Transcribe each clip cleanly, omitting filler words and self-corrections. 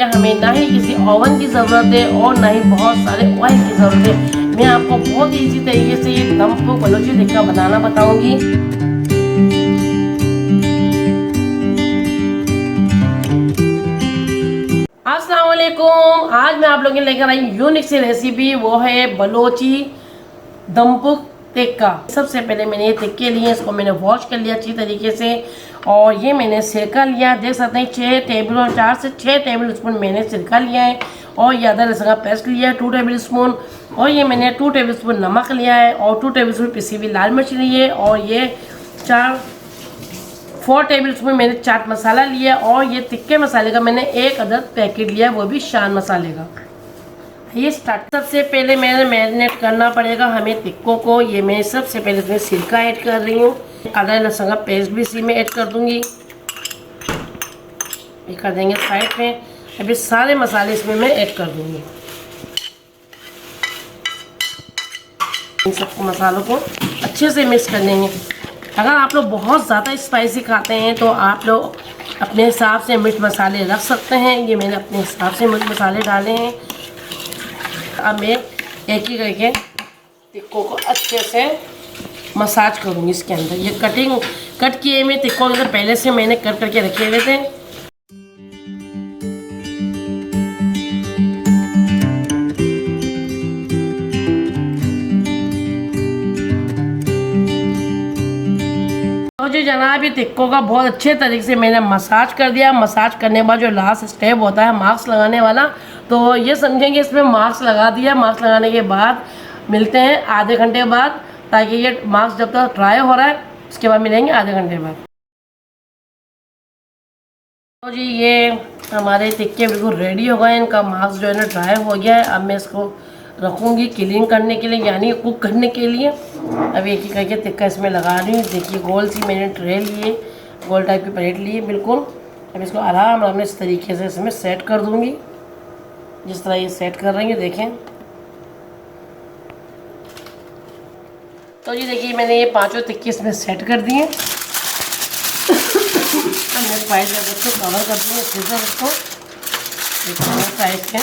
हमें ना ही किसी ओवन की ज़रूरत है और ना ही बहुत सारे ऑयल की ज़रूरत है। मैं आपको बहुत इजी तरीके से ये दम को बलोची टिक्का बनाना बताऊंगी। अस्सलाम वालेकुम। आज मैं आप लोगों के लेकर आई यूनिक सी रेसिपी, वो है बलोची दमपुक टिक्का। सबसे पहले मैंने ये टिक्के लिए, इसको मैंने वॉश कर लिया अच्छी तरीके से और ये मैंने सिरका लिया। देख सकते हैं 4 से 6 टेबल स्पून मैंने सिरका लिया है और ये अदरक लहसुन का पेस्ट लिया है 2 टेबल स्पून और ये मैंने 2 टेबल स्पून नमक लिया है और 2 टेबल स्पून पिसी हुई लाल मिर्च ली है और ये 4 टेबल स्पून मैंने चाट मसाला लिया और ये टिक्के मसाले का मैंने 1 अदद पैकेट लिया, वो भी शान मसाले का। ये स्टार्ट सबसे पहले मैंने मैरिनेट करना पड़ेगा हमें टिक्कों को। ये मैं सबसे पहले इसमें सिरका ऐड कर रही हूँ, अदरक लहसुन का पेस्ट भी इसी में ऐड कर दूंगी। ये कर देंगे साइड में। अभी सारे मसाले इसमें मैं ऐड कर दूंगी। इन सबको मसालों को अच्छे से मिक्स कर लेंगे। अगर आप लोग बहुत ज़्यादा स्पाइसी खाते हैं तो आप लोग अपने हिसाब से मिर्च मसाले रख सकते हैं। ये मैंने अपने हिसाब से मिर्च मसाले डाले हैं। अब मैं एक ही करके टिक्कों को अच्छे से मसाज करूँगी इसके अंदर। ये कट किए मैं टिक्कों के अंदर पहले से मैंने कट करके रखे हुए थे। तो जो जनाब ये टिक्कों का बहुत अच्छे तरीके से मैंने मसाज कर दिया। मसाज करने के बाद जो लास्ट स्टेप होता है मास्क लगाने वाला, तो ये समझेंगे इसमें मास्क लगा दिया। मास्क लगाने के बाद मिलते हैं आधे घंटे बाद, ताकि ये मास्क जब तक ड्राई हो रहा है उसके बाद मिलेंगे आधे घंटे बाद। तो जी ये हमारे टिक्के बिल्कुल रेडी हो गए। इनका मास्क जो है ना ड्राई हो गया है। अब मैं इसको रखूँगी क्लीन करने के लिए, यानी कुक करने के लिए। अब एक ही करके टिक्का इसमें लगा रही हूँ। देखिए गोल सी मैंने ट्रे लिए, गोल टाइप की प्लेट ली बिल्कुल। अब इसको आराम से इस तरीके से इसमें सेट कर दूँगी, जिस तरह ये सेट कर रही है देखें। तो जी देखिए मैंने ये 5 टिक्के इसमें सेट कर दिए। अब मैं साइड में इसको कवर कर दूँगी सीजर इसको साइड के।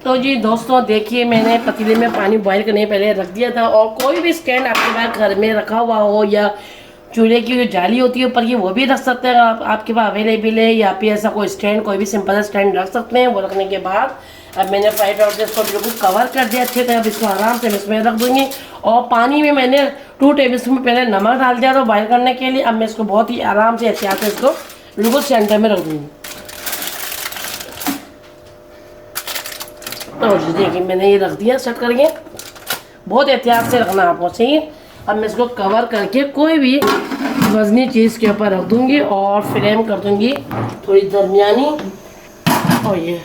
तो जी दोस्तों देखिए मैंने पतीले में पानी बॉईल करने पहले रख दिया था। और कोई भी स्टैंड आपके पास घर में रखा हुआ हो या चूल्हे की जो जाली होती है ऊपर की, वो भी रख सकते हैं आपके पास अवेलेबल है। या फिर ऐसा कोई स्टैंड, कोई भी सिंपल स्टैंड रख सकते हैं। वो रखने के बाद अब मैंने फ्राइड राइस से इसको बिल्कुल कवर कर दिया अच्छे से। अब इसको आराम से इसमें रख दूँगी और पानी में मैंने 2 टेबल स्पून पहले नमक डाल दिया था बॉयल करने के लिए। अब मैं इसको बहुत ही आराम से एहतियात से इसको बिल्कुल सेंटर में रख दूँगी। तो देखिए मैंने ये रख दिया सेट करके। बहुत एहतियात से रखना आपको चाहिए। अब मैं इसको कवर करके कोई भी वजनी चीज़ के ऊपर रख दूंगी और फ्लेम कर दूंगी थोड़ी दरमियानी। और ये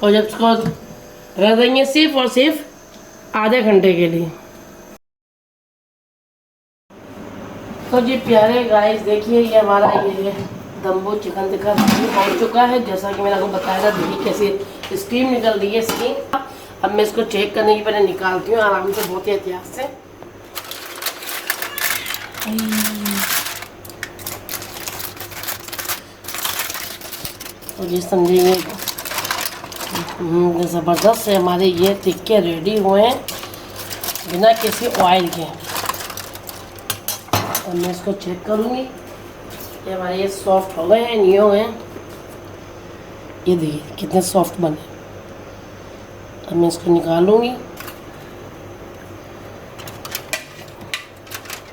और जब इसको रख देंगे सिर्फ और सिर्फ आधे घंटे के लिए। तो जी प्यारे गाइस देखिए ये हमारा ये दम्बो चिकन टिक्का हो चुका है। जैसा कि मैंने आपको बताया था, देखिए कैसे स्टीम निकल रही है इसकी। अब मैं इसको चेक करने की पहले निकालती हूँ आराम से, बहुत ही एहतियात से। और ये समझिए ज़बरदस्त से हमारे ये टिक्के रेडी हुए हैं बिना किसी ऑयल के। और मैं इसको चेक करूँगी ये हमारे ये सॉफ्ट हो गए हैं नहीं हो गए। ये देखिए कितने सॉफ्ट बने। अब मैं इसको निकालूंगी।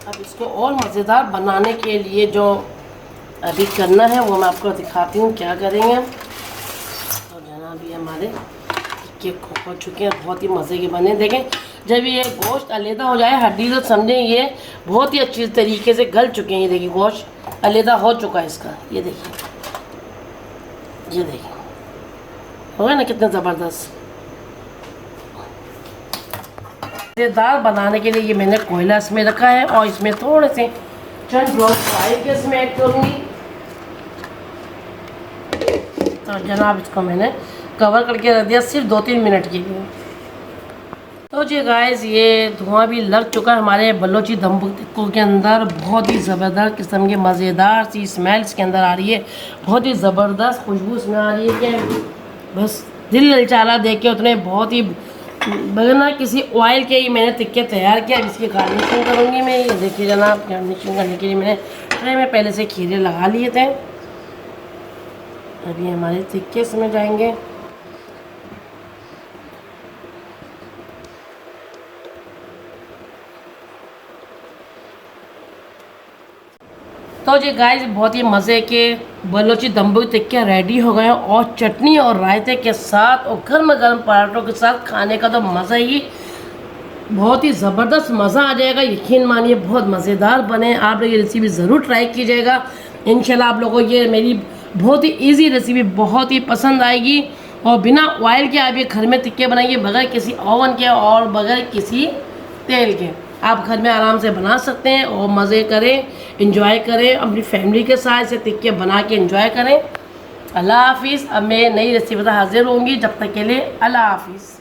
अब इसको और मज़ेदार बनाने के लिए जो अभी करना है वो मैं आपको दिखाती हूँ क्या करेंगे। तो जनाब ये हमारे टिक्के हो चुके हैं, बहुत ही मज़े के बने। देखें जब ये गोश्त अलहदा हो जाए हड्डी, तो समझें ये बहुत ही अच्छी तरीके से गल चुके हैं। ये देखिए गोश्त अलहदा हो चुका है इसका। ये देखिए हो गया ना कितना ज़बरदस्त। मज़ेदार बनाने के लिए ये मैंने कोयला इसमें रखा है और इसमें थोड़े से चंद ब्राउन फ्राई के इसमें ऐड करूँगी। तो जनाब इसको मैंने कवर करके रख दिया सिर्फ 2-3 मिनट के लिए। तो जी गाइस, ये धुआं भी लग चुका है हमारे बलोची दम टिक्कों के अंदर। बहुत ही ज़बरदस्त किस्म की मज़ेदार सी स्मेल्स के अंदर आ रही है, बहुत ही ज़बरदस्त खुशबू इसमें आ रही है कि बस दिल ललचाला देख के उतने। बहुत ही बगैर किसी ऑयल के ही मैंने टिक्के तैयार किया। अब इसकी गार्निशिंग करूँगी मैं। ये देखिए जनाब, गार्निशिंग करने के लिए मैंने ट्रे में पहले से खीरे लगा लिए थे। अभी हमारे टिक्के इसमें जाएंगे। तो जी गाइस, बहुत ही मज़े के बलोची दम्बू टिक्के रेडी हो गए हैं, और चटनी और रायते के साथ और गर्म गर्म पराठों के साथ खाने का तो मज़ा ही बहुत ही ज़बरदस्त मज़ा आ जाएगा। यकीन मानिए बहुत मज़ेदार बने। आप लोग ये रेसिपी ज़रूर ट्राई कीजिएगा। इंशाल्लाह आप लोगों को ये मेरी बहुत ही इजी रेसिपी बहुत ही पसंद आएगी। और बिना ऑयल के आप ये घर में टिक्के बनाइए, बगैर किसी ओवन के और बगैर किसी तेल के। आप घर में आराम से बना सकते हैं और मज़े करें, इंजॉय करें, अपनी फैमिली के साथ से टिक्के बना के इंजॉय करें। अल्लाह हाफिज़। अब मैं नई रेसिपी हाजिर होंगी, जब तक के लिए अल्लाह हाफिज़।